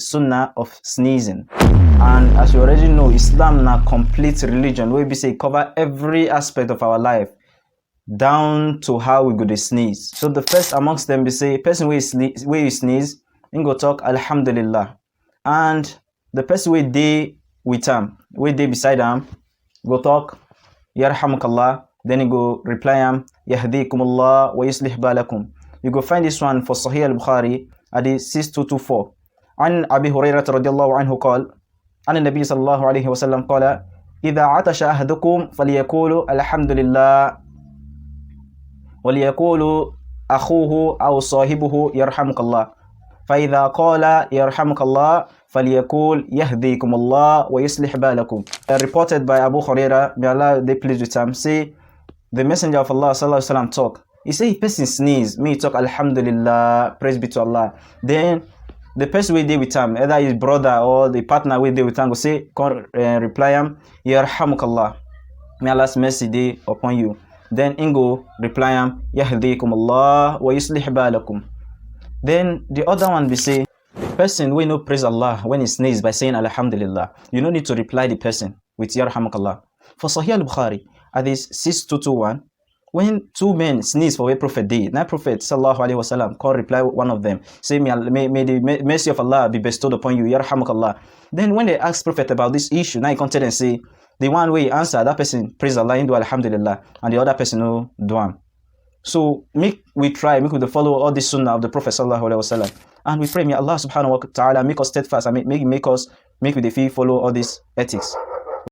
sunnah of sneezing. And as you already know, Islam na complete religion where we say cover every aspect of our life down to how we go to sneeze. So the first amongst them, we say person where you sneeze, you go talk Alhamdulillah, and the person where they with him, where they beside him, go talk Yarhamukallah. Then you go reply him Yahdikumullah wa yuslih balakum. You go find this one for Sahih al-Bukhari hadith 6224. عن أبي هريرة رضي الله عنه قال عن النبي صلى الله عليه وسلم قال إذا عطش أحدكم فليقول الحمد لله وليقول أخوه أو صاحبه يرحمك الله فإذا قال يرحمك الله فليقول يهديكم الله ويصلح بالكم. Reported by Abu Hurairah, may Allah be pleased with him, say the Messenger of Allah sallallahu alaihi wasallam talk. He say if person sneeze, me talk Alhamdulillah, praise be to Allah. Then the person we deal with him, either his brother or the partner we deal with him, go say, reply him, Yarhamukallah, may Allah's mercy be upon you. Then Ingo reply him, Yahdikum Allah wa yuslih balakum. Then the other one we say, person we know praise Allah when he sneeze by saying Alhamdulillah. You don't need to reply the person with Yarhamukallah. For Sahih al-Bukhari, hadith 6221, when two men sneeze for a prophet did, now Prophet sallallahu alaihi wasallam call reply one of them, say may the mercy of Allah be bestowed upon you, Yarhamukallah. Then when they ask Prophet about this issue, now he come tell and say the one way he answer, that person praise Allah and do Alhamdulillah, and the other person no do am. So we follow all the sunnah of the Prophet sallallahu alaihi wasallam, and we pray may Allah subhanahu wa ta'ala make us steadfast and make we follow all these ethics.